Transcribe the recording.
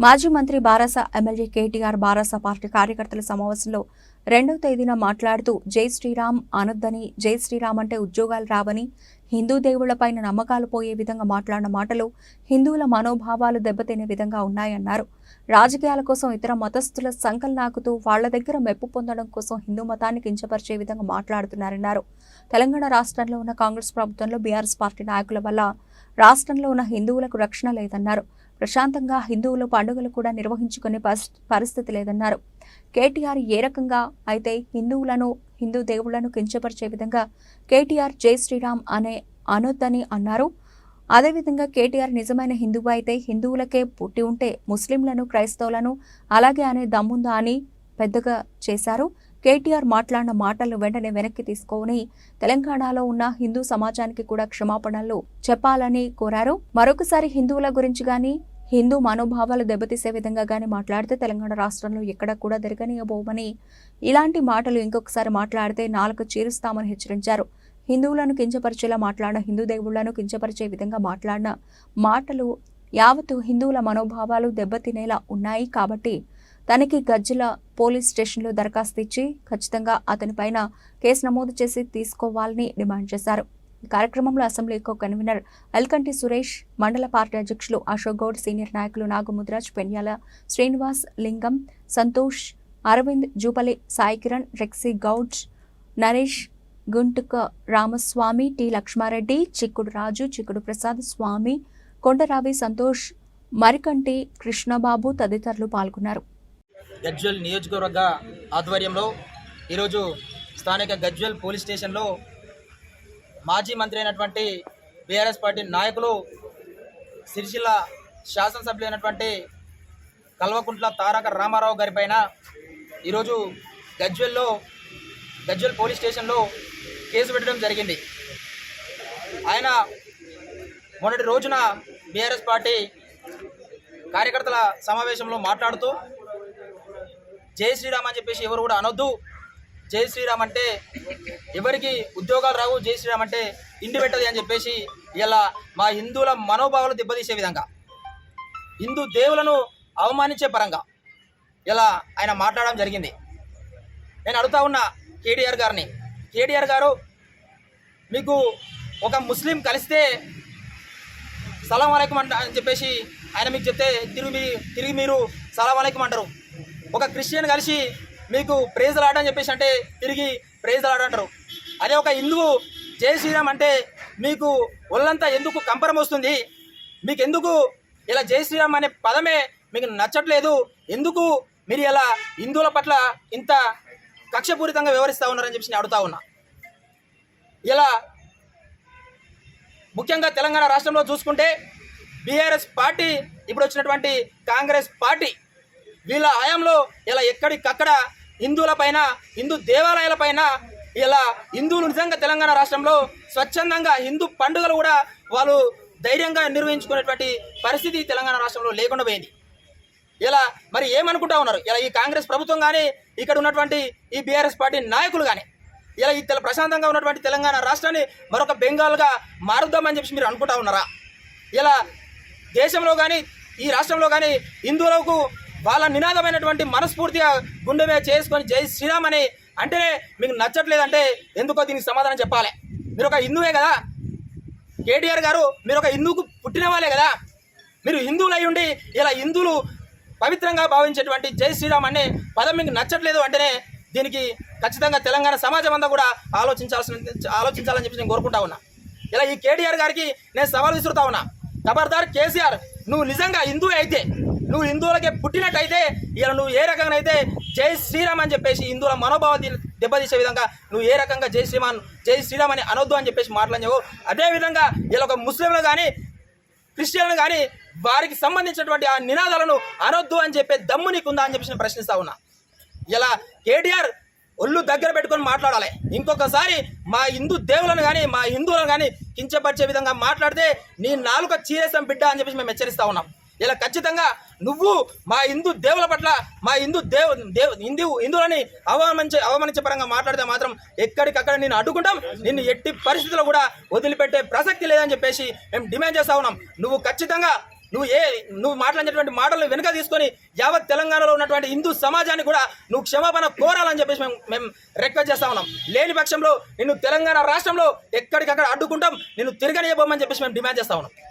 మాజీ మంత్రి బారాస MLA KTR బారాస party కార్యకర్తల సమావేశంలో 2వ తేదీన మాట్లాడుతూ జై శ్రీరామ్ అనొద్దని, జై శ్రీరామ్ అంటే ఉద్యోగాలు రావని, హిందూ దేవుళ్లపైన నమ్మకాలు పోయే విధంగా మాట్లాడిన మాటలు హిందువుల మనోభావాలు దెబ్బతినే విధంగా ఉన్నాయన్నారు. రాజకీయాల కోసం ఇతర మతస్థుల సంకల్నాకుతూ వాళ్ల దగ్గర మెప్పు పొందడం కోసం హిందూ మతాన్ని కించపరిచే విధంగా మాట్లాడుతున్నారన్నారు. తెలంగాణ రాష్ట్రంలో ఉన్న కాంగ్రెస్ ప్రభుత్వంలో బీఆర్ఎస్ పార్టీ నాయకుల వల్ల రాష్ట్రంలో ఉన్న హిందువులకు రక్షణ లేదన్నారు. ప్రశాంతంగా హిందువులు పండుగలు కూడా నిర్వహించుకునే పరిస్థితి లేదన్నారు. కేటీఆర్ ఏ రకంగా అయితే హిందువులను, హిందూ దేవుళ్లను కించపరిచే విధంగా కేటీఆర్ జై శ్రీరామ్ అనొద్దని అన్నారు. అదేవిధంగా కేటీఆర్ నిజమైన హిందువు అయితే హిందువులకే పుట్టి ఉంటే ముస్లింలను, క్రైస్తవులను అలాగే అనే దమ్ముందా అని పెద్దగా చేశారు. కేటీఆర్ మాట్లాడిన మాటలు వెంటనే వెనక్కి తీసుకొని తెలంగాణలో ఉన్న హిందూ సమాజానికి కూడా క్షమాపణలు చెప్పాలని కోరారు. మరొకసారి హిందువుల గురించి గాని, హిందూ మనోభావాలు దెబ్బతీసే విధంగా గాని మాట్లాడితే తెలంగాణ రాష్ట్రంలో ఎక్కడ కూడా జరగనీయబోమని, ఇలాంటి మాటలు ఇంకొకసారి మాట్లాడితే నాలుక చీరుస్తామని హెచ్చరించారు. హిందువులను కించపరిచేలా మాట్లాడిన, హిందూ దేవుళ్లను కించపరిచే విధంగా మాట్లాడిన మాటలు యావత్తు హిందువుల మనోభావాలు దెబ్బతినేలా ఉన్నాయి. కాబట్టి తనకి గజ్జల పోలీస్ స్టేషన్లో దరఖాస్తు ఇచ్చి ఖచ్చితంగా అతనిపైన కేసు నమోదు చేసి తీసుకోవాలని డిమాండ్ చేశారు. ఈ కార్యక్రమంలో assembly co convener Elkanti Suresh, మండల పార్టీ అధ్యక్షులు అశోక్ గౌడ్, సీనియర్ నాయకులు నాగముద్రాజ్, పెన్యాల శ్రీనివాస్, లింగం, సంతోష్, అరవింద్, జూపల్లి సాయి కిరణ్, రెక్సీ గౌడ్, నరేష్, గుంటుక రామస్వామి, టి లక్ష్మారెడ్డి, చిక్కుడు రాజు, చిక్కుడు ప్రసాద్, స్వామి, కొండరావి, సంతోష్, మరికంటి కృష్ణబాబు తదితరులు పాల్గొన్నారు. గజ్వెల్ నియోజకవర్గ ఆధ్వర్యంలో ఈరోజు స్థానిక గజ్వెల్ పోలీస్ స్టేషన్లో మాజీ మంత్రి అయినటువంటి బీఆర్ఎస్ పార్టీ నాయకులు, సిరిసిల్ల శాసనసభ్యులు అయినటువంటి కల్వకుంట్ల తారక రామారావు గారి పైన ఈరోజు గజ్వెల్ పోలీస్ స్టేషన్లో కేసు పెట్టడం జరిగింది. ఆయన మొన్నటి రోజున బీఆర్ఎస్ పార్టీ కార్యకర్తల సమావేశంలో మాట్లాడుతూ జై శ్రీరామ్ అని చెప్పేసి ఎవరు కూడా అనొద్దు, జై శ్రీరామ్ అంటే ఎవరికి ఉద్యోగాలు రావు, జై శ్రీరామ్ అంటే ఇండి పెట్టది అని చెప్పేసి ఇలా మా హిందువుల మనోభావాలు దెబ్బతీసే విధంగా, హిందూ దేవులను అవమానించే పరంగా ఇలా ఆయన మాట్లాడడం జరిగింది. నేను అడుగుతా ఉన్న కేటీఆర్ గారిని, కేటీఆర్ గారు మీకు ఒక ముస్లిం కలిస్తే సలాం అలైకుం అని చెప్పేసి ఆయన మీకు చెప్తే తిరిగి మీరు సలాం అలైకుం అంటారు. ఒక క్రిస్టియన్ కలిసి మీకు ప్రేజ్ లాడ్ అని చెప్పేసి అంటే తిరిగి ప్రేజ్ లాడ్ అంటారు. అదే ఒక హిందువు జై శ్రీరామ్ అంటే మీకు ఒళ్ళంతా ఎందుకు కంపరం వస్తుంది? మీకు ఎందుకు ఇలా జై శ్రీరామ్ అనే పదమే మీకు నచ్చట్లేదు? ఎందుకు మీరు ఇలా హిందువుల పట్ల ఇంత కక్షపూరితంగా వ్యవహరిస్తూ ఉన్నారని చెప్పేసి నేను అడుగుతా ఉన్నా. ఇలా ముఖ్యంగా తెలంగాణ రాష్ట్రంలో చూసుకుంటే బీఆర్ఎస్ పార్టీ, ఇప్పుడు వచ్చినటువంటి కాంగ్రెస్ పార్టీ, వీళ్ళ హయాంలో ఇలా ఎక్కడికక్కడ హిందువులపైన, హిందూ దేవాలయాలపైన ఇలా హిందువులు నిజంగా తెలంగాణ రాష్ట్రంలో స్వచ్ఛందంగా హిందూ పండుగలు కూడా వాళ్ళు ధైర్యంగా నిర్వహించుకునేటువంటి పరిస్థితి తెలంగాణ రాష్ట్రంలో లేకుండా పోయింది. ఇలా మరి ఏమనుకుంటా ఉన్నారు ఇలా ఈ కాంగ్రెస్ ప్రభుత్వం కానీ, ఇక్కడ ఉన్నటువంటి ఈ బీఆర్ఎస్ పార్టీ నాయకులు కానీ ఇలా ఈ ప్రశాంతంగా ఉన్నటువంటి తెలంగాణ రాష్ట్రాన్ని మరొక బెంగాల్గా మారుద్దామని చెప్పి మీరు అనుకుంటా ఉన్నారా? ఇలా దేశంలో కానీ ఈ రాష్ట్రంలో కానీ హిందువులకు వాళ్ళ నినాదమైనటువంటి మనస్ఫూర్తిగా గుండె మీద చేసుకొని జై శ్రీరామ్ అని అంటేనే మీకు నచ్చట్లేదంటే ఎందుకో దీనికి సమాధానం చెప్పాలి. మీరు ఒక హిందువే కదా కేటీఆర్ గారు, మీరు ఒక హిందువుకు పుట్టిన వాళ్ళే కదా. మీరు హిందువులు అయి ఉండి ఇలా హిందువులు పవిత్రంగా భావించేటువంటి జై శ్రీరామ్ అనే పదం మీకు నచ్చట్లేదు అంటేనే దీనికి ఖచ్చితంగా తెలంగాణ సమాజం అంతా కూడా ఆలోచించాలని చెప్పి నేను కోరుకుంటా ఉన్నా. ఇలా ఈ కేటీఆర్ గారికి నేను సవాల్ విసురుతా ఉన్నా. ఖబర్దార్ కేసీఆర్, నువ్వు నిజంగా హిందువే అయితే, నువ్వు హిందువులకే పుట్టినట్టయితే ఇలా నువ్వు ఏ రకంగా అయితే జై శ్రీరామ్ అని చెప్పేసి హిందువుల మనోభావాన్ని దెబ్బతీసే విధంగా నువ్వు ఏ రకంగా జై శ్రీరామ్ అని అనొద్దు అని చెప్పేసి మాట్లాడినావు, అదేవిధంగా ఇలా ఒక ముస్లింలు కానీ క్రిస్టియన్లు కానీ వారికి సంబంధించినటువంటి ఆ నినాదాలను అనొద్దు అని చెప్పే దమ్ము నీకుందా అని చెప్పేసి నేను ప్రశ్నిస్తా ఉన్నా. ఇలా కేటీఆర్ ఒళ్ళు దగ్గర పెట్టుకొని మాట్లాడాలి. ఇంకొకసారి మా హిందూ దేవులను కానీ, మా హిందువులను కానీ కించపరిచే విధంగా మాట్లాడితే నీ నాలుక చీరేసం బిడ్డ అని చెప్పేసి మేము హెచ్చరిస్తా ఉన్నాం. ఇలా ఖచ్చితంగా నువ్వు మా హిందూ దేవుల పట్ల, మా హిందువులని అవమానించే పరంగా మాట్లాడితే మాత్రం ఎక్కడికక్కడ నేను అడ్డుకుంటాం, నిన్ను ఎట్టి పరిస్థితుల్లో కూడా వదిలిపెట్టే ప్రసక్తి లేదని చెప్పేసి మేము డిమాండ్ చేస్తా ఉన్నాం. నువ్వు ఖచ్చితంగా నువ్వు మాట్లాడినటువంటి మాటలు వెనుక తీసుకొని యావత్ తెలంగాణలో ఉన్నటువంటి హిందూ సమాజాన్ని కూడా నువ్వు క్షమాపణ కోరాలని చెప్పేసి మేము రిక్వెస్ట్ చేస్తా ఉన్నాం. లేని పక్షంలో నిన్ను తెలంగాణ రాష్ట్రంలో ఎక్కడికక్కడ అడ్డుకుంటాం, నిన్ను తిరగనియబోమని చెప్పేసి మేము డిమాండ్ చేస్తా ఉన్నాం.